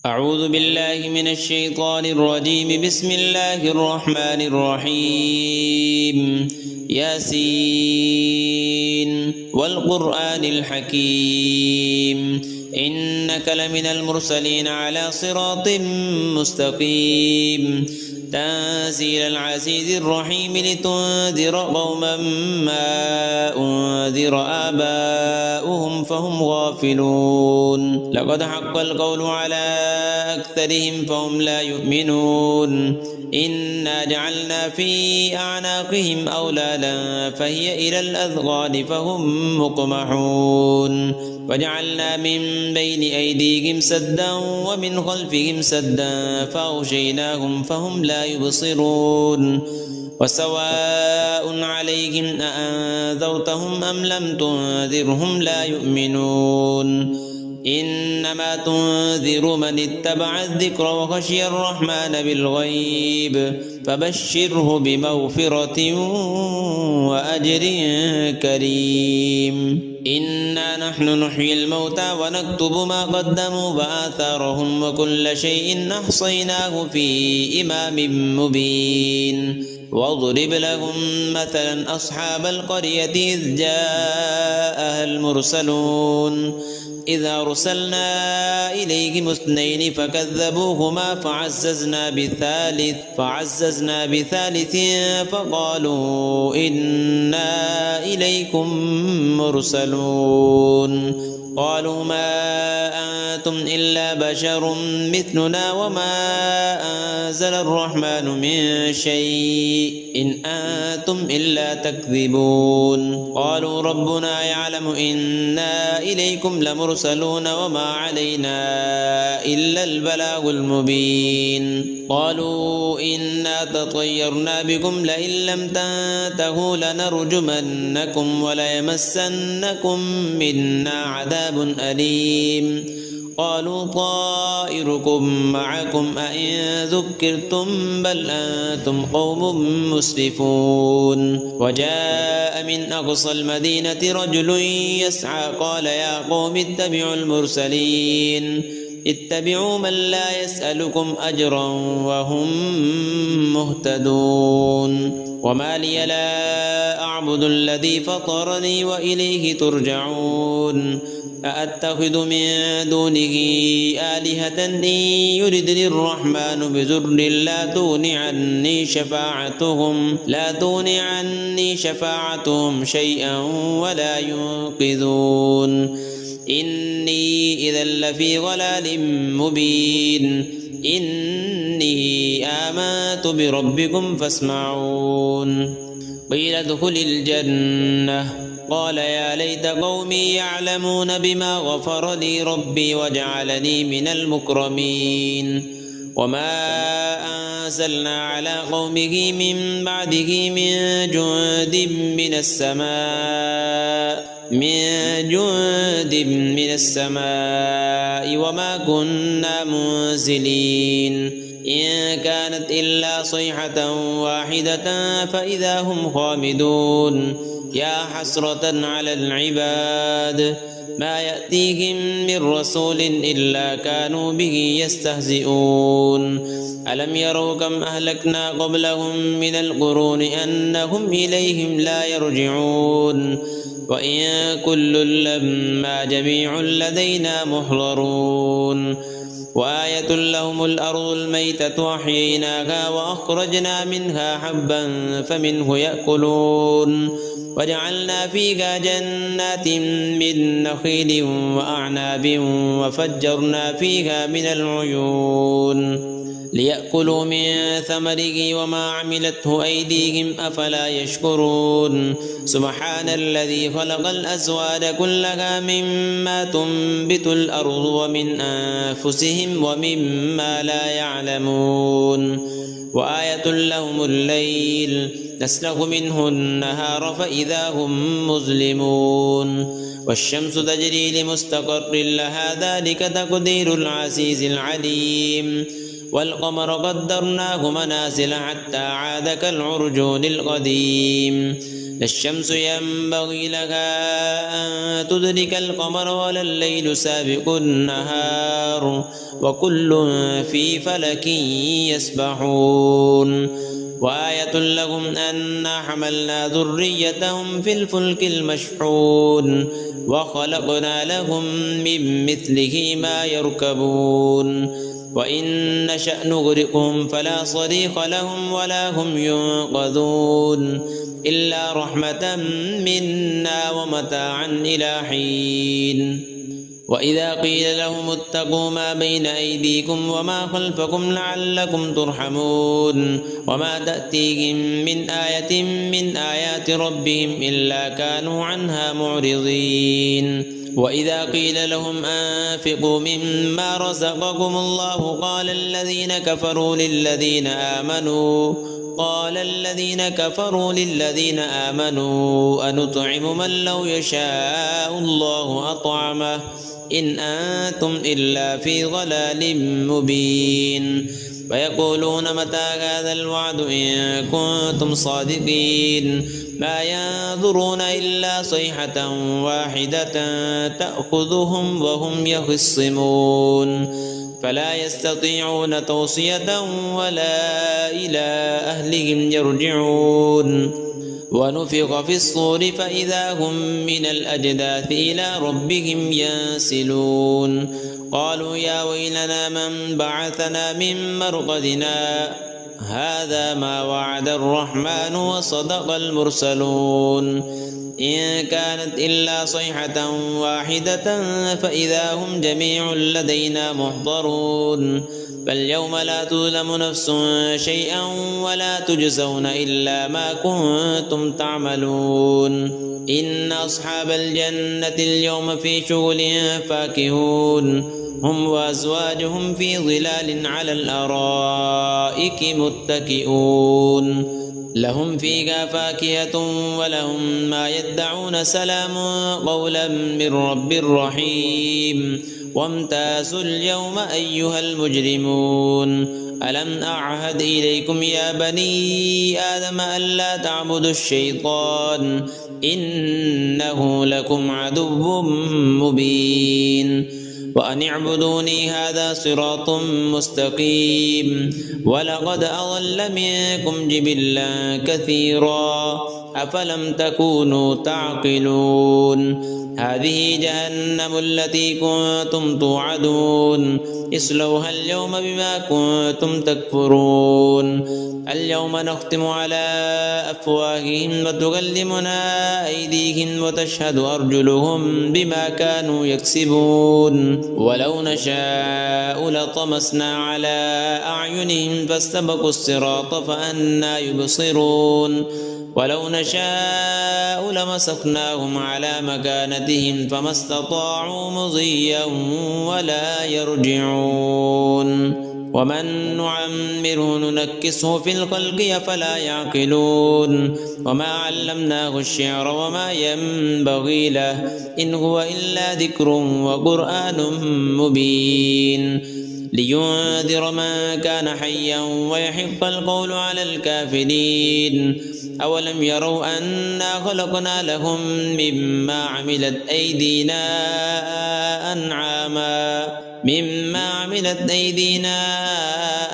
أعوذ بالله من الشيطان الرجيم. بسم الله الرحمن الرحيم. ياسين والقرآن الحكيم إنك لمن المرسلين على صراط مستقيم تنزيل العزيز الرحيم لتنذر قوما ما أنذر آباؤهم فهم غافلون. لقد حق القول على أكثرهم فهم لا يؤمنون. إنا جعلنا في أعناقهم أغلالا فهي إلى الأذقان فهم مقمحون. وجعلنا من بين أيديهم سدا ومن خلفهم سدا فأغشيناهم فهم لا يبصرون. وسواء عليهم أأنذرتهم أم لم تنذرهم لا يؤمنون. إنما تنذر من اتبع الذكر وخشي الرحمن بالغيب فبشره بمغفرة وأجر كريم. إنا نحن نحيي الموتى ونكتب ما قدموا وآثارهم وكل شيء أحصيناه في إمام مبين. واضرب لهم مثلا أصحاب القرية إذ جاءها المرسلون إذ أرسلنا إليهم اثنين فكذبوهما فعززنا بثالث فقالوا إنا إليكم مرسلون. قالوا ما أنتم إلا بشر مثلنا وما أنزل الرحمن من شيء إن أنتم إلا تكذبون. قالوا ربنا يعلم إنا إليكم لمرسلون وما علينا إلا البلاغ المبين. قالوا إنا تطيرنا بكم لئن لم تنتهوا لنرجمنكم وليمسنكم منا عذاب أليم. قالوا طائركم معكم أئن ذكرتم بل أنتم قوم مسرفون. وجاء من أقصى المدينة رجل يسعى قال يا قوم اتبعوا المرسلين اتبعوا من لا يسألكم أجرا وهم مهتدون. وما لي لا أعبد الذي فطرني وإليه ترجعون. أأتخذ من دونه آلهة إن يردني الرحمن بضر لا تغن عني شفاعتهم شيئا ولا ينقذون. إني إذا لفي ضلال مبين. إني آمنت بربكم فاسمعون. قيل ادخل الجنة قال يا ليت قومي يعلمون بما غفر لي ربي وجعلني من المكرمين. وما أنزلنا على قومه من بعده من جند من السماء وما كنا منزلين. إن كانت إلا صيحة واحدة فإذا هم خامدون. يا حسرة على العباد ما يأتيهم من رسول إلا كانوا به يستهزئون. ألم يروا كم أهلكنا قبلهم من القرون أنهم إليهم لا يرجعون. وإن كل لما جميع لدينا محضرون. وآية لهم الأرض الميتة أحييناها وأخرجنا منها حبا فمنه يأكلون. وجعلنا فيها جنات من نخيل وأعناب وفجرنا فيها من العيون ليأكلوا من ثمره وما عملته أيديهم أفلا يشكرون. سبحان الذي خلق الأزواج كلها مما تنبت الأرض ومن أنفسهم ومما لا يعلمون. وآية لهم الليل نسلخ منه النهار فإذا هم مظلمون. والشمس تجري لمستقر لها ذلك تقدير العزيز العليم. والقمر قدرناه منازل حتى عاد كالعرجون القديم. لا الشمس ينبغي لها أن تدرك القمر ولا الليل سابق النهار وكل في فلك يسبحون وآية لهم أنا حملنا ذريتهم في الفلك المشحون وخلقنا لهم من مثله ما يركبون وإن نشأ نغرقهم فلا صريخ لهم ولا هم ينقذون إلا رحمة منا ومتاعا إلى حين وإذا قيل لهم اتقوا ما بين أيديكم وما خلفكم لعلكم ترحمون وما تأتيهم من آية من آيات ربهم إلا كانوا عنها معرضين وإذا قيل لهم أنفقوا مما رزقكم الله قال الذين كفروا للذين آمنوا أنطعم من لو يشاء الله أطعمه إن أنتم إلا في ضلال مبين ويقولون متى هذا الوعد إن كنتم صادقين ما ينظرون إلا صيحة واحدة تأخذهم وهم يخصمون فلا يستطيعون توصية ولا إلى أهلهم يرجعون ونفخ في الصور فإذا هم من الأجداث إلى ربهم ينسلون قالوا يا ويلنا من بعثنا من مرقدنا هذا ما وعد الرحمن وصدق المرسلون إن كانت إلا صيحة واحدة فإذا هم جميع لدينا محضرون فاليوم لا تظلم نفس شيئا ولا تجزون إلا ما كنتم تعملون إن أصحاب الجنة اليوم في شغل فاكهون هم وأزواجهم في ظلال على الأرائك متكئون لهم فيها فاكهة ولهم ما يدعون سلام قولا من رب رحيم وامتازوا اليوم أيها المجرمون ألم أعهد إليكم يا بني آدم ألا تعبدوا الشيطان إنه لكم عدو مبين وأن اعبدوني هذا صراط مستقيم ولقد أضل منكم جبلا كثيرا أفلم تكونوا تعقلون هذه جهنم التي كنتم توعدون اصلوها اليوم بما كنتم تكفرون اليوم نختم على أفواههم وتكلمنا أيديهم وتشهد أرجلهم بما كانوا يكسبون ولو نشاء لطمسنا على أعينهم فاستبقوا الصراط فأنى يبصرون ولو نشاء لمسخناهم على مكانتهم فما استطاعوا مضيا ولا يرجعون ومن نعمره ننكسه في الخلق أفلا يعقلون وما علمناه الشعر وما ينبغي له إن هو إلا ذكر وقرآن مبين لينذر من كان حيا ويحق القول على الكافرين أولم يروا أنا خلقنا لهم مما عملت أيدينا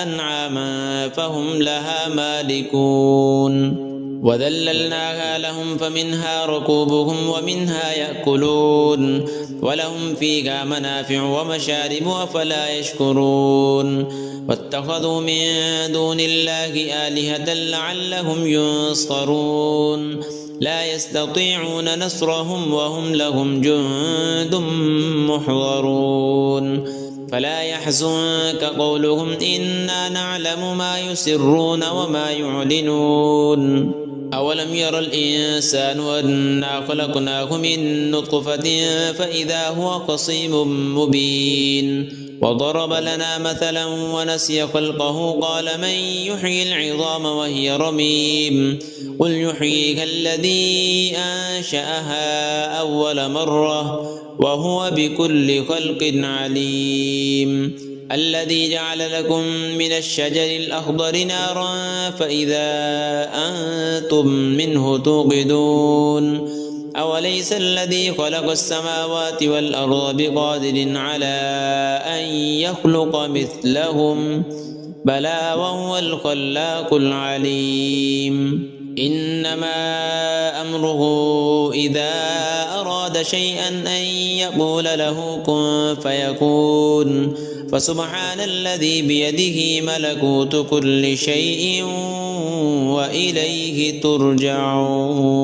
أنعاما فهم لها مالكون وذللناها لهم فمنها ركوبهم ومنها يأكلون ولهم فيها منافع ومشارب أفلا يشكرون واتخذوا من دون الله آلهة لعلهم ينصرون لا يستطيعون نصرهم وهم لهم جند محضرون فلا يحزنك قولهم إنا نعلم ما يسرون وما يعلنون أولم ير الإنسان أنا خلقناه من نطفة فإذا هو خصيم مبين وضرب لنا مثلا ونسي خلقه قال من يحيي العظام وهي رميم قل يحييها الذي أنشأها أول مرة وهو بكل خلق عليم الذي جعل لكم من الشجر الأخضر نارا فإذا أنتم منه توقدون أوليس الذي خلق السماوات والأرض بقادر على أن يخلق مثلهم بلى وهو الخلاق العليم إنما أمره إذا أراد شيئا أن يقول له كن فيكون فسبحان الذي بيده ملكوت كل شيء وإليه ترجعون.